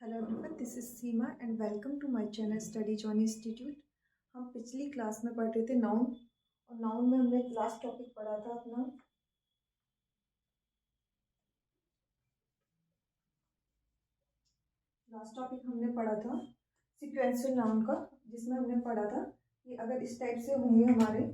Hello everyone, this is Seema and welcome to my channel study zone institute. हम पिछली class में पढ़ रहे थे नाउन, और नाउन में हमने लास्ट टॉपिक पढ़ा था अपना हमने पढ़ा था सीक्वेंशियल नाउन का, जिसमें हमने पढ़ा था कि अगर इस टाइप से होंगे हमारे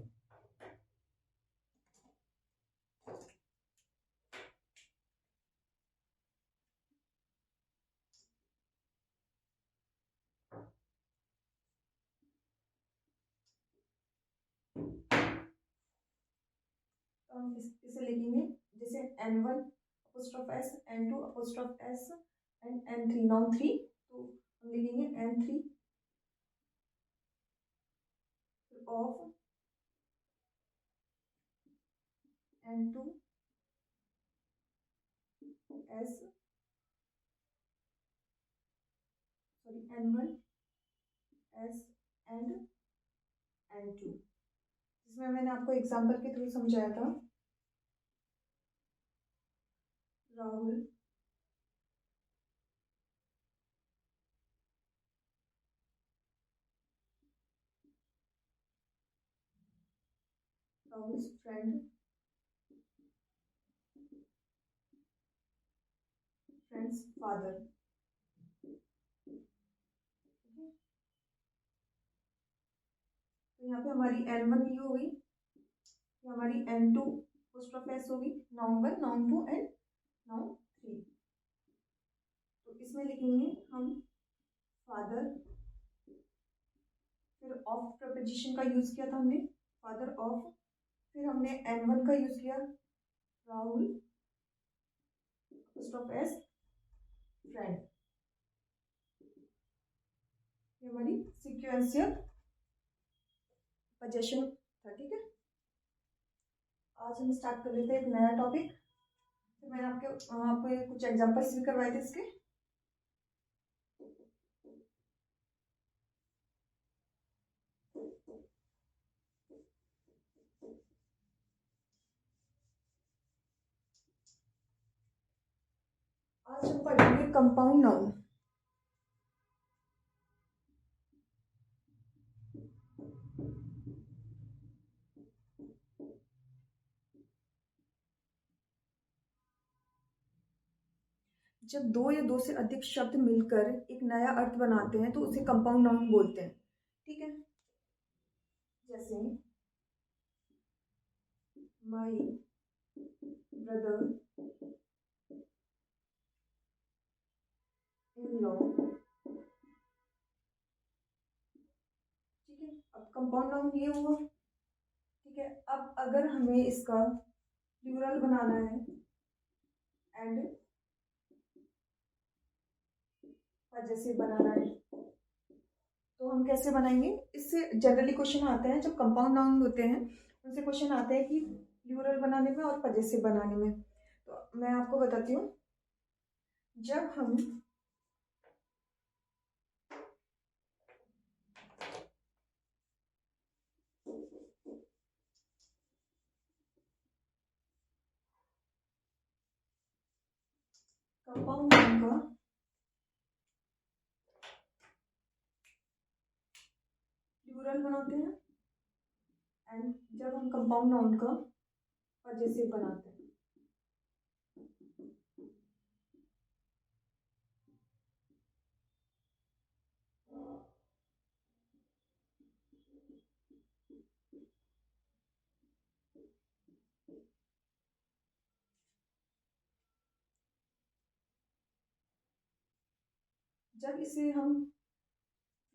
तो हम इसे लिखेंगे जैसे N1 apostrophe S, N2 apostrophe S and N3 noun 3। तो हम लिखेंगे N3 of N2 S, sorry N1 S and N2, जिसमें मैंने आपको एग्जाम्पल के थ्रू समझाया था। Rahul Rahul's friends father. तो यहाँ पे हमारी N1 ये हो गई, हमारी N2 पोस्टऑफ एस होगी, नाउन 1, नाउन 2 एंड नाउन 3। तो इसमें लिखेंगे हम फादर, फिर ऑफ प्रपोजिशन का यूज किया था हमने, फादर ऑफ, फिर हमने N1 का यूज किया राहुल पोस्टऑफ एस फ्रेंड। ये हमारी सीक्वेंशियल पोजेशन था। ठीक है, आज हम स्टार्ट कर लेते हैं एक नया टॉपिक। तो मैंने आपको कुछ एग्जांपल्स भी करवाए थे इसके। आज हम पढ़ेंगे कंपाउंड नाउन। जब दो या दो से अधिक शब्द मिलकर एक नया अर्थ बनाते हैं तो उसे कंपाउंड नाउन बोलते हैं। ठीक है, जैसे माई ब्रदर इन लॉ। ठीक है, अब कंपाउंड नाउन ये हुआ। ठीक है, अब अगर हमें इसका प्लूरल बनाना है एंड पजेसिव बनाना है, तो हम कैसे बनाएंगे? इससे जनरली क्वेश्चन आते हैं जब कंपाउंड नाउन होते हैं, उनसे क्वेश्चन आते हैं कि प्लूरल बनाने में और पजेसिव बनाने में। तो मैं आपको बताती हूँ, जब हम कंपाउंड नाउन का प्लूरल बनाते हैं एंड जब हम कंपाउंड नाउन का पजेसिव बनाते हैं, जब इसे हम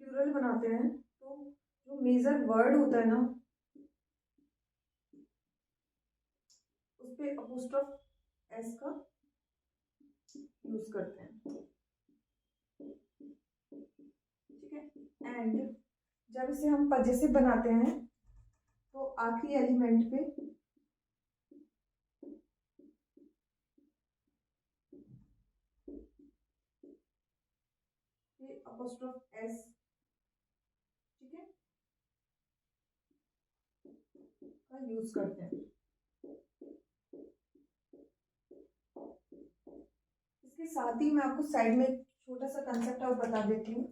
प्लूरल बनाते हैं तो जो मेजर वर्ड होता है ना, उस पे अपोस्ट्रोफ एस का यूज करते हैं। ठीक है, एंड जब इसे हम पजेसिव बनाते हैं तो आखिरी एलिमेंट पे अपोस्ट्रोफ एस, ठीक है, का यूज करते हैं। इसके साथ ही मैं आपको साइड में एक छोटा सा कंसेप्ट और बता देती हूँ।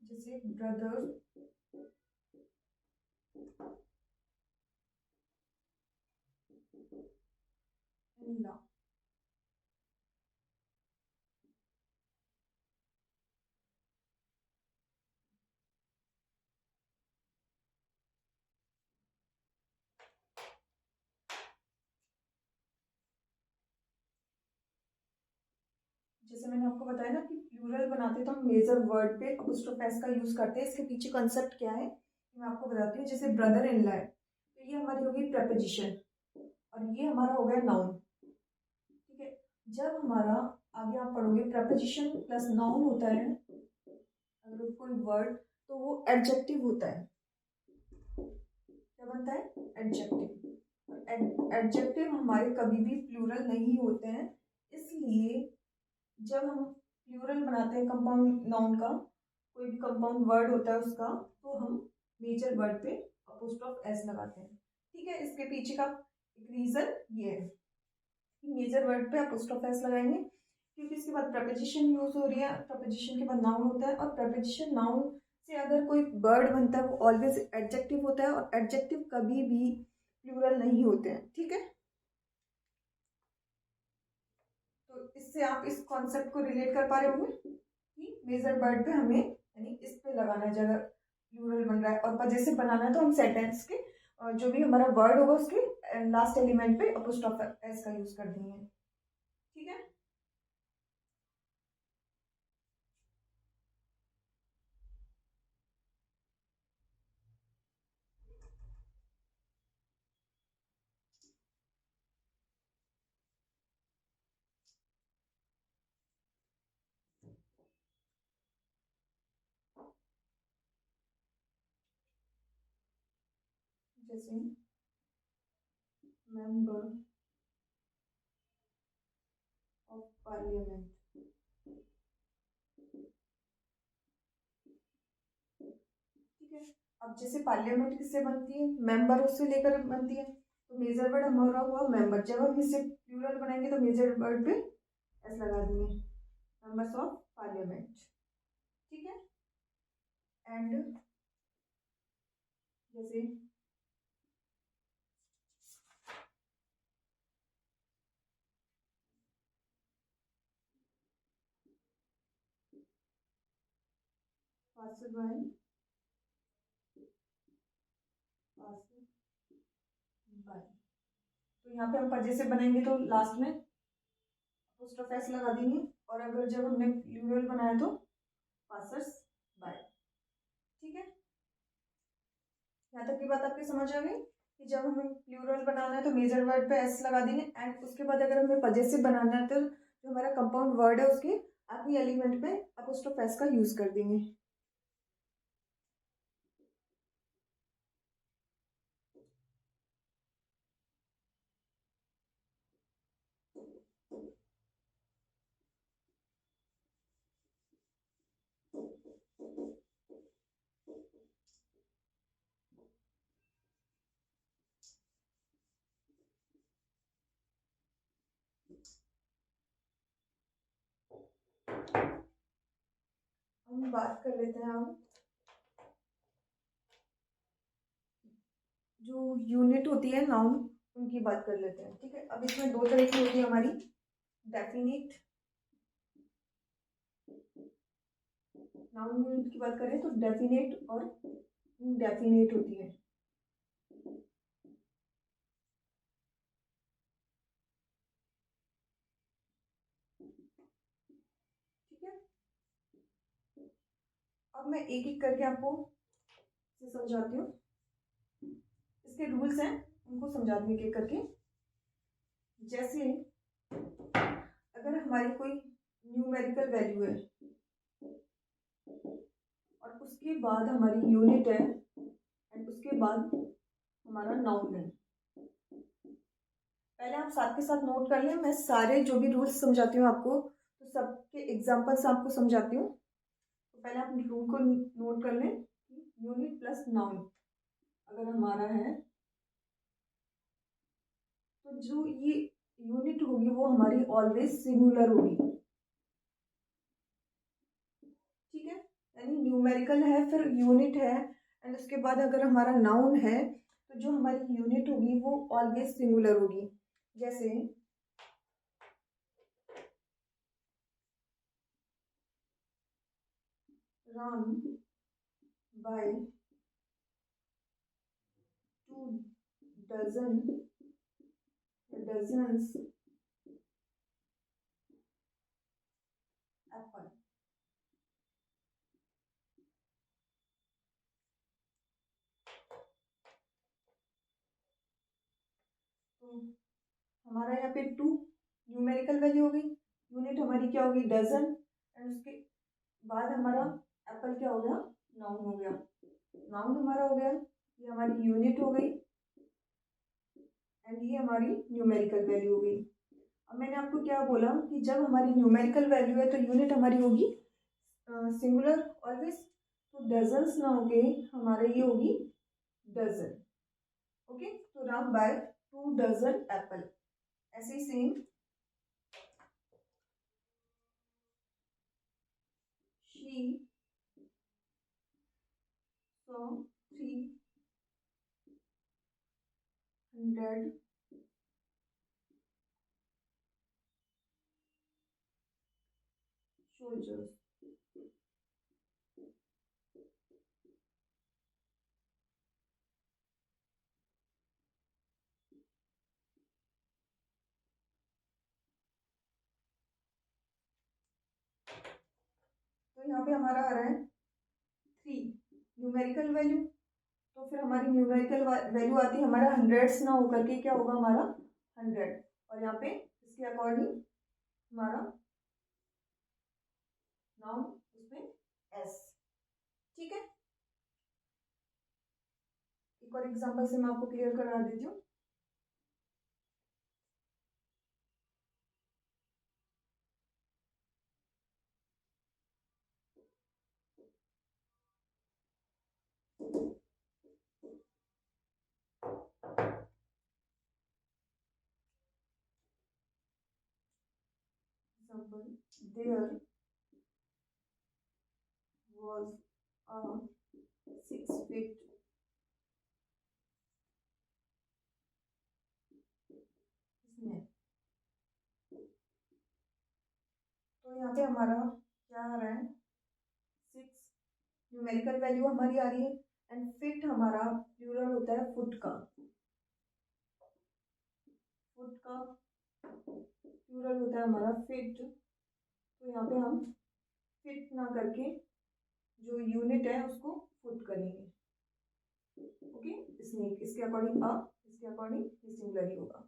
जैसे ब्रदर इन लॉ, जैसे मैंने आपको बताया ना कि प्लूरल बनाते हैं तो हम मेजर वर्ड पे अपोस्ट्रोफ एस का यूज करते हैं। इसके पीछे कॉन्सेप्ट क्या है मैं आपको बताती हूँ। जैसे ब्रदर इन लॉ है तो ये हमारी होगी प्रेपोजिशन और ये हमारा हो गया नाउन। ठीक है, जब हमारा आगे आप पढ़ोगे प्रेपोजिशन प्लस नाउन होता है अगर कोई वर्ड तो वो एडजेक्टिव होता है। क्या बनता है? एडजेक्टिव। एडजेक्टिव हमारे कभी भी प्लूरल नहीं होते हैं, इसलिए जब हम प्लूरल बनाते हैं कंपाउंड नाउन का, कोई भी कंपाउंड वर्ड होता है उसका, तो हम मेजर वर्ड पे अपोस्ट्रोफ एस लगाते हैं। ठीक है, इसके पीछे का एक रीजन ये है कि मेजर वर्ड पे अपोस्ट्रोफ एस लगाएंगे क्योंकि इसके बाद प्रपोजिशन यूज हो रही है, प्रपोजिशन के बाद नाउन होता है और प्रपोजिशन नाउन से अगर कोई वर्ड बनता है वो ऑलवेज एडजेक्टिव होता है और एडजेक्टिव कभी भी प्लूरल नहीं होते हैं। ठीक है, तो इससे आप इस कॉन्सेप्ट को रिलेट कर पा रहे होंगे कि मेजर वर्ड पे हमें यानी इस पे लगाना है जगह प्लूरल बन रहा है और पजेसिव बनाना है तो हम सेंटेंस के जो भी हमारा वर्ड होगा उसके लास्ट एलिमेंट पे अपोस्ट्रोफ एस का यूज कर देंगे। ठीक है, जैसे मेंबर ऑफ पार्लियामेंट। ठीक है, अब जैसे पार्लियामेंट किससे बनती है? मेंबरों से लेकर बनती है, तो मेजर वर्ड हमारा हुआ मेंबर। जब हम इसे प्लूरल बनाएंगे तो मेजर वर्ड पे एस लगा देंगे, मेंबर्स ऑफ पार्लियामेंट। ठीक है, एंड जैसे पास बाय बाय, तो यहाँ पे हम पजेसिव बनाएंगे तो लास्ट में अपोस्ट्रोफ एस लगा देंगे और अगर जब हमने प्लूरल बनाया तो पासर्स बाय। ठीक है, यहाँ तक की बात आपकी समझ आ गई कि जब हमें प्लूरल बनाना है तो मेजर वर्ड पे एस लगा देंगे एंड उसके बाद अगर हमें पजेसिव बनाना है तो जो हमारा कंपाउंड वर्ड है उसके आखिरी एलिमेंट पे अपोस्ट्रोफ एस का यूज कर देंगे। हम बात कर लेते हैं अब जो यूनिट होती है नाउन उनकी बात कर लेते हैं। ठीक है, अब इसमें दो तरह की होती है हमारी, डेफिनेट। नाउन यूनिट की बात करें तो डेफिनेट और इनडेफिनेट होती है। ठीक है, अब मैं एक एक करके आपको इसे समझाती हूँ। इसके रूल्स हैं उनको समझाती हूँ एक एक करके। जैसे अगर हमारी कोई न्यूमेरिकल वैल्यू है और उसके बाद हमारी यूनिट है एंड उसके बाद हमारा नाउन है, पहले आप साथ के साथ नोट कर लें। मैं सारे जो भी रूल्स समझाती हूँ आपको तो सबके एग्जांपल्स आपको समझाती हूँ। तो पहले आप रूल को नोट कर लें, यूनिट प्लस नाउन। अगर हमारा है तो जो ये यूनिट होगी वो हमारी ऑलवेज सिंगुलर होगी। ठीक है, यानी न्यूमेरिकल है फिर यूनिट है एंड उसके बाद अगर हमारा नाउन है तो जो हमारी यूनिट होगी वो ऑलवेज सिंगुलर होगी। जैसे राम बाय 2 डजन्स एप्पल। तो हमारा यहाँ पे 2 न्यूमेरिकल वैल्यू हो गई, यूनिट हमारी क्या होगी डजन एंड उसके बाद हमारा एप्पल क्या हो गया नाउन हो गया। नाउन हमारा हो गया, ये हमारी यूनिट हो गई एंड ये हमारी न्यूमेरिकल वैल्यू हो गई। अब मैंने आपको क्या बोला कि जब हमारी न्यूमेरिकल वैल्यू है तो यूनिट हमारी होगी सिंगुलर ऑलवेज, तो डजन्स ना होके हमारे ये होगी डजन। ओके, तो राम बाय 2 डजन एप्पल। ऐसे ही सेम शी सॉ 300 soldiers। तो यहाँ पे हमारा आ रहा है 3 न्यूमेरिकल वैल्यू, तो फिर हमारी न्यूमेरिकल वैल्यू आती है हमारा हंड्रेड्स ना होकर के क्या होगा हमारा 100, और यहाँ पे इसके अकॉर्डिंग हमारा नाउन उसमें एस। ठीक है, एक और एग्जांपल से मैं आपको क्लियर करा देती हूँ। Example, there was a 6 feet snake। तो यहाँ पे हमारा क्या आ रहा है 6 न्यूमेरिकल वैल्यू हमारी आ रही है एंड फिट हमारा प्लूरल होता है फुट का। फुट का प्लूरल होता है हमारा फिट, तो यहाँ पे हम फिट ना करके जो यूनिट है उसको फुट करेंगे। ओके, स्नेक इसके अकॉर्डिंग अ, इसके अकॉर्डिंग सिंगुलर ही होगा।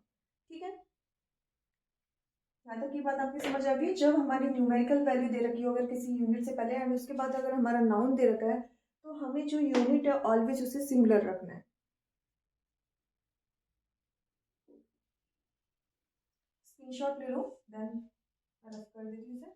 ठीक है, यहाँ तक की बात आपकी समझ आ गई। जब हमारी न्यूमेरिकल वैल्यू दे रखी हो अगर किसी यूनिट से पहले एंड उसके बाद अगर हमारा नाउन दे रखा है तो हमें जो यूनिट है ऑलवेज उसे सिंगुलर रखना है। स्क्रीनशॉट ले लो देन रफ कर देती हूँ इसे।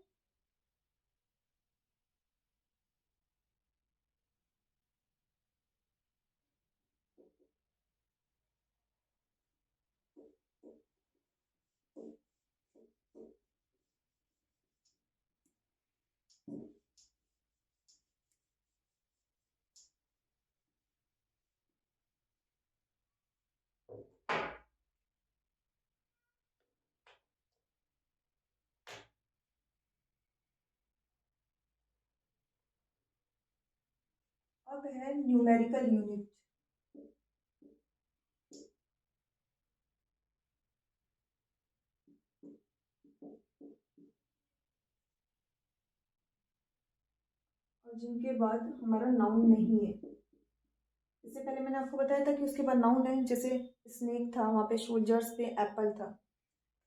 अब है न्यूमेरिकल यूनिट। और जिनके बाद हमारा नाउन नहीं है। इससे पहले मैंने आपको बताया था कि उसके बाद नाउन है, जैसे स्नेक था वहाँ पे सोल्जर्स थे एप्पल था,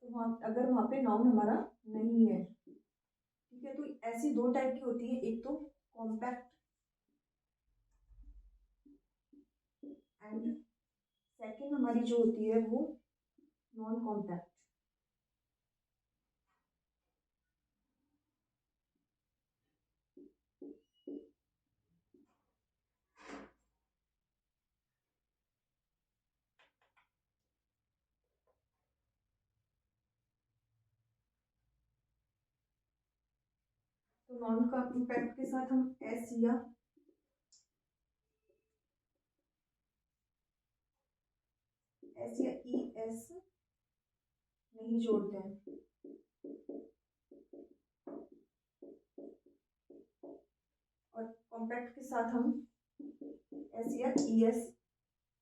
तो वहाँ अगर वहाँ पे नाउन हमारा नहीं है। ठीक है, तो ऐसी 2 टाइप की होती है, एक तो कॉम्पैक्ट एंड सेकंड हमारी जो होती है वो नॉन कॉम्पैक्ट। तो नॉन कॉम्पैक्ट के साथ हम एस या ई एस नहीं जोड़ते हैं, और कॉम्पैक्ट के साथ हम एस या ई एस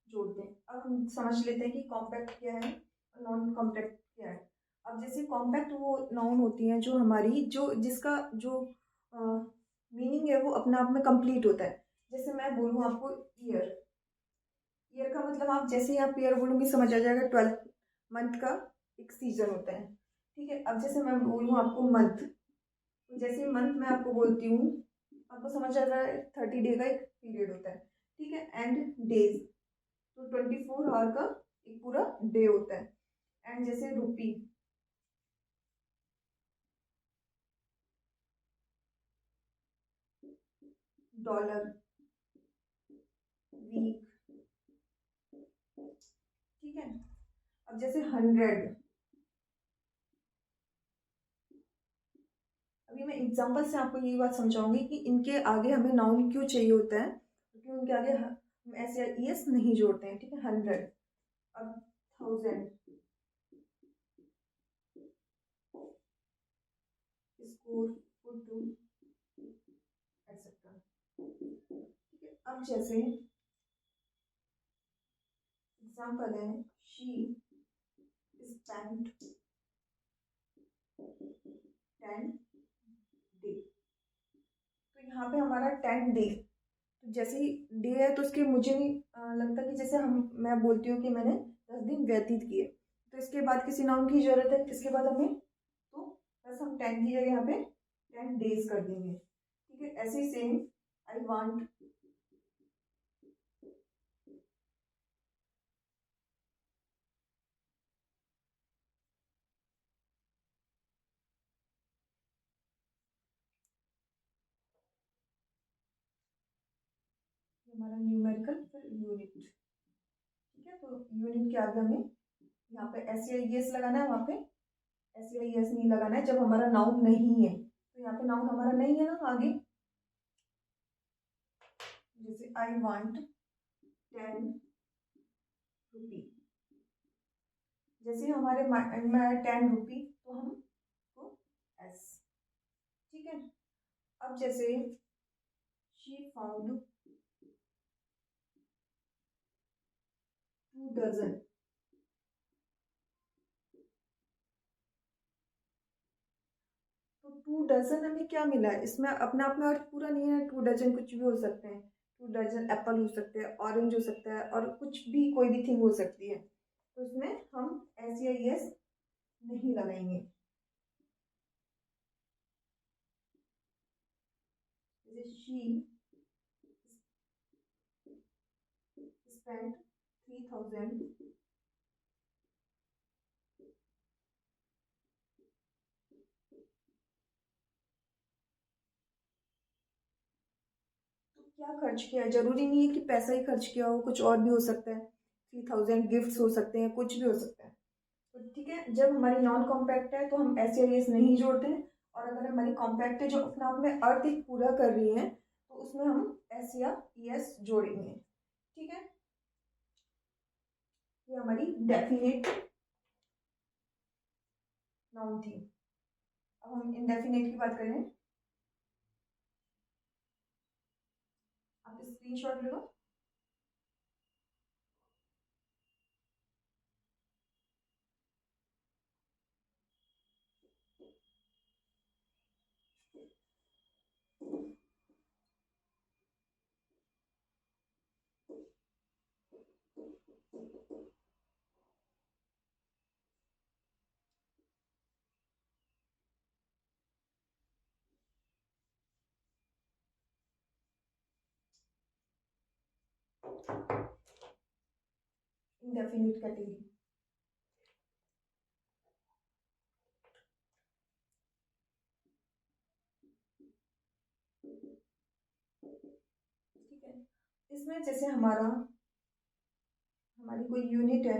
जोड़ते हैं। अब हम समझ लेते हैं कि कॉम्पैक्ट क्या है और नॉन कॉम्पैक्ट क्या है। अब जैसे कॉम्पैक्ट वो नाउन होती हैं जो हमारी जो जिसका जो मीनिंग है वो अपने आप में कंप्लीट होता है। जैसे मैं बोलूँ आपको ईयर, ईयर का मतलब आप जैसे ही आप ईयर बोलूँगी समझ आ जाएगा 12 मंथ का एक सीजन होता है, ठीक है। अब जैसे मैं बोलूँ आपको मंथ, तो जैसे मंथ मैं आपको बोलती हूँ आपको समझ आ रहा है 30 डे का एक पीरियड होता है, ठीक है। एंड डेज, तो 24 आवर का एक पूरा डे होता है। एंड जैसे रुपी, डॉलर, वीक, ठीक है। अब जैसे 100, अभी मैं एग्जांपल से आपको ये बात समझाऊंगी कि इनके आगे हमें नाउन क्यों चाहिए होता है, क्योंकि उनके आगे हम ऐसे एस नहीं जोड़ते हैं, ठीक है। 100, अब 1000, स्कोर, टू, एक्सेट्रा, ठीक है। अब जैसे एग्जांपल है शी स्पेंट 10 डे, तो यहाँ पे हमारा 10 डे, तो जैसे ही डे है तो उसके मुझे नहीं लगता कि जैसे मैं बोलती हूँ कि मैंने 10 दिन व्यतीत किए, तो इसके बाद किसी नाउन की जरूरत है, इसके बाद हमें तो बस हम 10 की जगह यहाँ पे 10 डेज कर देंगे, ठीक है। ऐसे ही सेम आई वांट, हमारा न्यूमेरिकल फिर यूनिट, ठीक है। तो यूनिट के आगे हमें यहाँ पे एस आई एस लगाना है, वहाँ पे एस आई एस नहीं लगाना है जब हमारा नाउन नहीं है, तो यहाँ पे नाउन हमारा नहीं है ना आगे। जैसे आई वांट 10 रुपी, जैसे हमारे माइंड में आया 10 रुपी तो हम को एस, ठीक है। अब जैसे शी फाउंड 2 डजन, तो 2 डजन हमें क्या मिला है, इसमें अपने आप में अर्थ पूरा नहीं है। 2 डजन कुछ भी हो सकते हैं, 2 डजन एप्पल हो सकते हैं, ऑरेंज हो सकता है, और कुछ भी कोई भी थिंग हो सकती है, तो इसमें हम एस या एस नहीं लगाएंगे। जैसे शी स्पेंट 3000, तो क्या खर्च किया, जरूरी नहीं है कि पैसा ही खर्च किया हो, कुछ और भी हो सकता है। 3000 गिफ्ट्स हो सकते हैं, कुछ भी हो सकता है। तो ठीक है, जब हमारी नॉन कॉम्पैक्ट है तो हम एस या एस नहीं जोड़ते हैं, और अगर हमारी कॉम्पैक्ट है जो अपने आप में अर्थ एक पूरा कर रही है तो उसमें हम एस या एस जोड़ेंगे, ठीक है। ये हमारी डेफिनेट नाउन थी। अब हम इनडेफिनेट की बात करें, आप स्क्रीनशॉट ले लो। इनडेफिनेट कैटेगरी, ठीक है। इसमें जैसे हमारी कोई यूनिट है,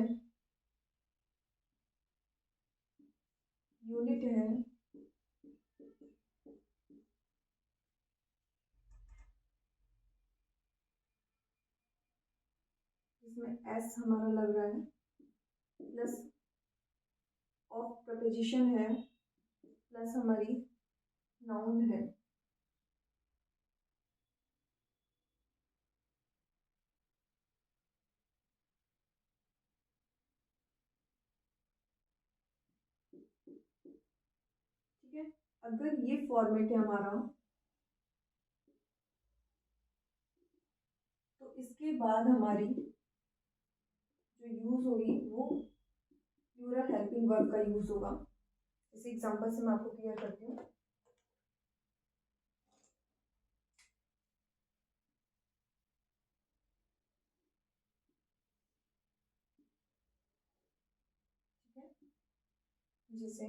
यूनिट है इसमें एस हमारा लग रहा है, प्लस ऑफ प्रपोजिशन है, प्लस हमारी नाउन है। ठीक है, अगर ये फॉर्मेट है हमारा, तो इसके बाद हमारी जो यूज होगी वो प्लूरल हेल्पिंग वर्ब का यूज होगा। इस एग्जांपल से मैं आपको क्लियर करती हूँ। ठीक है, जिसे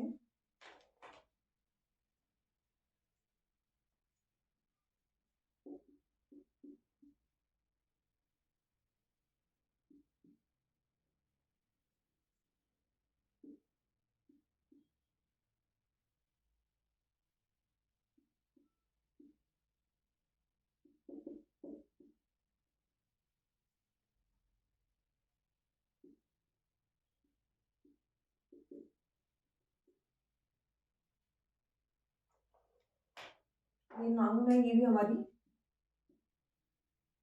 ये नाउन है, ये भी हमारी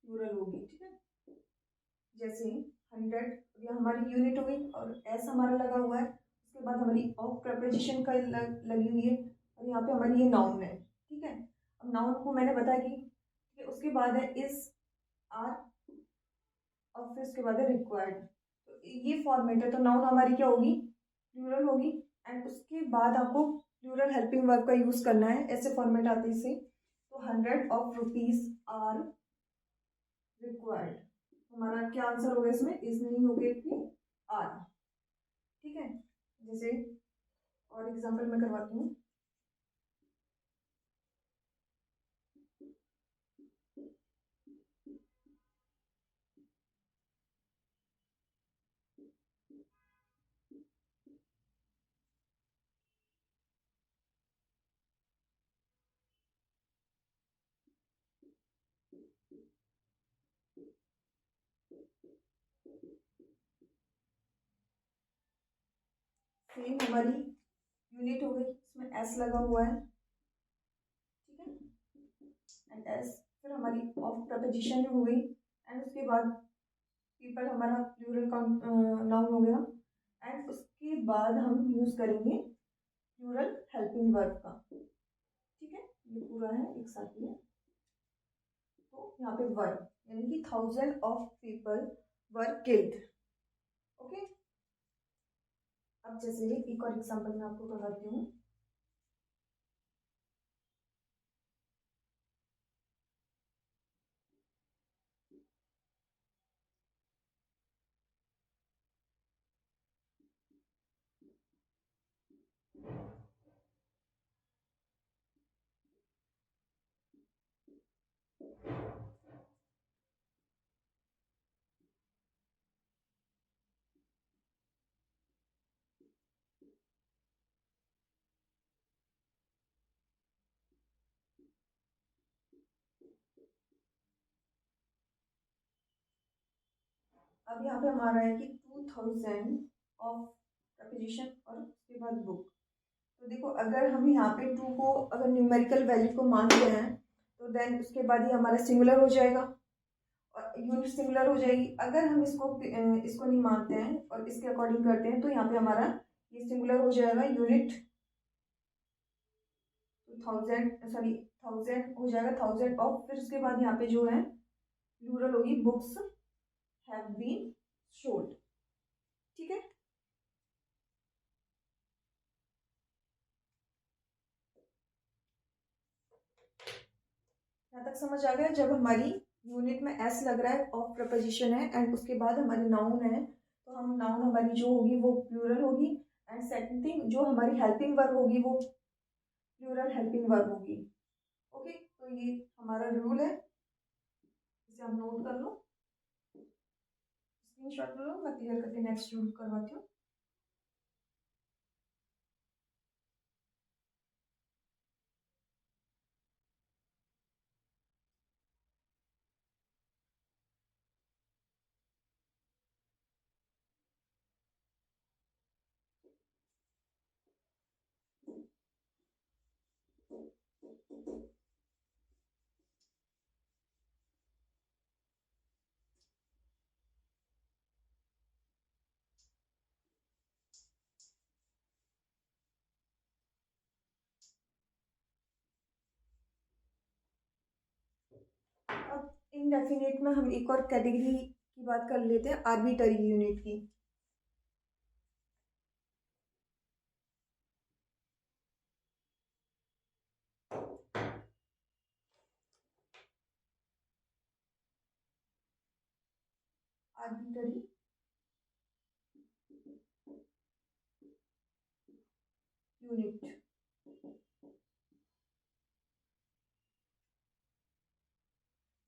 प्लूरल होगी। ठीक है, जैसे 100, ये हमारी यूनिट हो गई और एस हमारा लगा हुआ है, उसके बाद हमारी ऑफ प्रपोजिशन का लगी हुई है, और यहाँ पे हमारी ये नाउन है। ठीक है, अब नाउन को मैंने बताया कि उसके बाद है इज, आर, और फिर उसके बाद है रिक्वायर्ड। तो ये फॉर्मेट है, तो नाउन हमारी क्या होगी, प्लूरल होगी, एंड उसके बाद आपको प्लूरल हेल्पिंग वर्ब का यूज करना है। ऐसे फॉर्मेट आते हैं इसे। तो 100 रुपीज आर रिक्वायर्ड, हमारा क्या आंसर होगा इसमें, इज नहीं होगा कि आर। ठीक है, जैसे और एग्जांपल मैं करवाती हूँ। सेम हमारी यूनिट हो गई, इसमें एस लगा हुआ है। ठीक है, एंड एस, फिर हमारी ऑफ प्रपोजिशन हो गई, एंड उसके बाद पीपल हमारा प्लूरल का नाउन हो गया, एंड उसके बाद हम यूज करेंगे प्लूरल हेल्पिंग वर्ब का। ठीक है, ये पूरा है एक साथ में। तो यहाँ पे वर्ब यानी कि 1000 वर किल्ड। ओके, अब जैसे एक और एग्जांपल मैं आपको करवाती हूँ। अब यहाँ पे हमारा है कि 2000 ऑफ प्रपोजिशन और उसके बाद बुक। तो देखो, अगर हम यहाँ पे टू को अगर न्यूमेरिकल वैल्यू को मानते हैं, तो देन उसके बाद ही हमारा सिंगुलर हो जाएगा और यूनिट सिंगुलर हो जाएगी। अगर हम इसको नहीं मानते हैं और इसके अकॉर्डिंग करते हैं, तो यहाँ पे हमारा ये सिंगुलर हो जाएगा, यूनिट 1000 हो जाएगा, 1000 ऑफ, फिर उसके बाद यहाँ पे जो है प्लूरल होगी, बुक्स हैव बीन सोल्ड। ठीक है, यहाँ तक समझ आ गया। जब हमारी यूनिट में एस लग रहा है, ऑफ प्रपोजिशन है, एंड उसके बाद हमारी नाउन है, तो हम नाउन हमारी जो होगी वो प्लूरल होगी, एंड सेकंड थिंग जो हमारी हेल्पिंग वर्ब होगी वो प्लूरल हेल्पिंग वर्ब होगी। ओके, तो ये हमारा रूल है, इसे आप नोट कर लो, स्क्रीनशॉट लो, मैं क्लियर करके नेक्स्ट रूल करवाती हूँ। अब इनडेफिनेट में हम एक और कैटेगरी की बात कर लेते हैं, आर्बिटरी यूनिट की। आर्बिटरी यूनिट,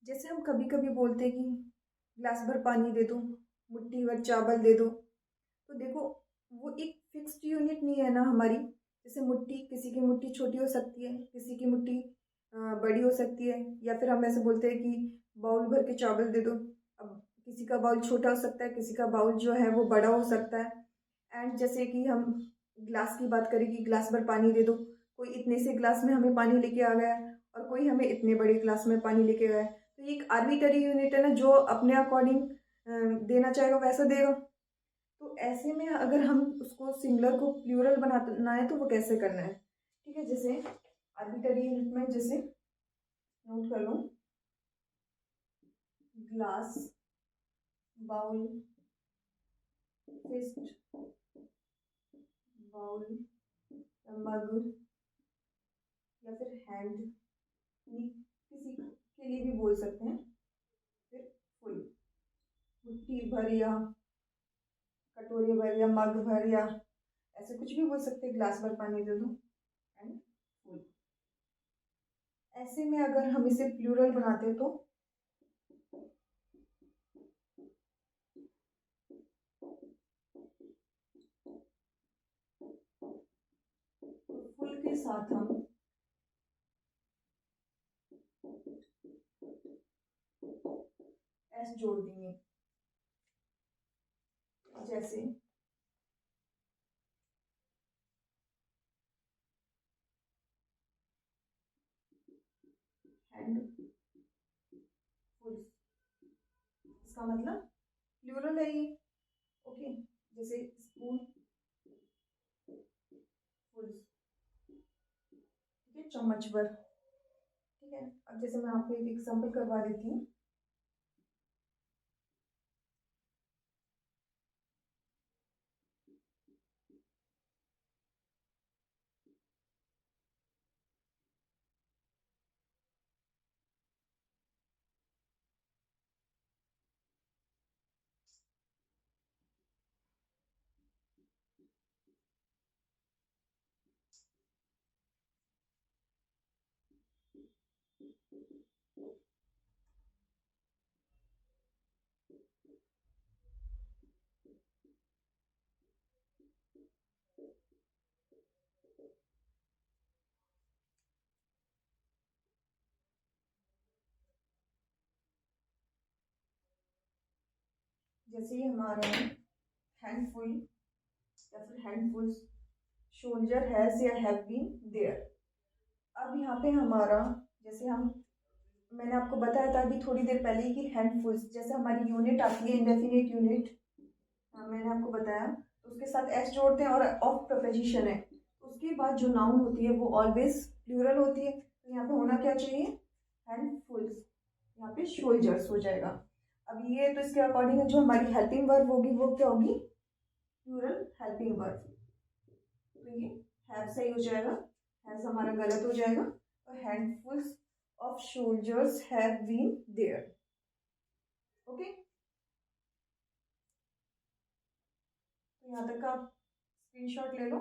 जैसे हम कभी कभी बोलते हैं कि ग्लास भर पानी दे दो, मुट्ठी भर चावल दे दो, तो देखो वो एक फिक्स्ड यूनिट नहीं है ना हमारी। जैसे मुट्ठी, किसी की मुट्ठी छोटी हो सकती है, किसी की मुट्ठी बड़ी हो सकती है, या फिर हम ऐसे बोलते हैं कि बाउल भर के चावल दे दो। अब किसी का बाउल छोटा हो सकता है, किसी का बाउल जो है वो बड़ा हो सकता है। एंड जैसे कि हम ग्लास की बात करें कि ग्लास भर पानी दे दो, कोई इतने से ग्लास में हमें पानी लेके आ गया और कोई हमें इतने बड़े ग्लास में पानी लेके गया, तो ये एक आर्बिटरी यूनिट है ना, जो अपने अकॉर्डिंग देना चाहेगा वैसा देगा। तो ऐसे में अगर हम उसको सिंगुलर को प्लूरल बनाना है तो वो कैसे करना है, ठीक है। जैसे आर्बिटरी यूनिट में, जैसे नोट कर लो, ग्लास, बाउल, फिस्ट, बाउल, मग, या फिर हैंड, किसी के लिए भी बोल सकते हैं। फिर फुल, मुट्ठी भर या कटोरे भर या मग भर, या ऐसे कुछ भी बोल सकते हैं, ग्लास भर पानी दे दो एंड फुल। ऐसे में अगर हम इसे प्लूरल बनाते हैं तो फुल के साथ हम एस जोड़ देंगे। जैसे हैंड फुल, इसका मतलब प्लूरल है ये, ओके। जैसे स्पून फुल, ठीक है, चम्मच भर, ठीक है। अब जैसे मैं आपको एक एग्जांपल करवा देती हूँ। जैसे ये हमारा हैंडफुल या फिर हैंडफुल, शोल्जर हैज या हैव बीन देयर। अब यहाँ पे हमारा, जैसे हम, मैंने आपको बताया था अभी थोड़ी देर पहले कि हैंडफुल्स, जैसे हमारी यूनिट आती है इंडेफिनिट यूनिट, मैंने आपको बताया, तो उसके साथ एस जोड़ते हैं और ऑफ प्रपोजिशन है, उसके बाद जो नाउन होती है वो ऑलवेज प्लूरल होती है। तो यहाँ पे होना क्या चाहिए, हैंडफुल्स, यहाँ पे शोल्जर्स हो जाएगा। अब ये तो इसके अकॉर्डिंग जो हमारी हेल्पिंग वर्ब होगी वो क्या होगी, प्लूरल हेल्पिंग वर्ब। तो ये हैव सही हो जाएगा, हैज हमारा गलत हो जाएगा, और handfuls of soldiers have been there, okay. तो यहाँ तक आप स्क्रीनशॉट ले लो।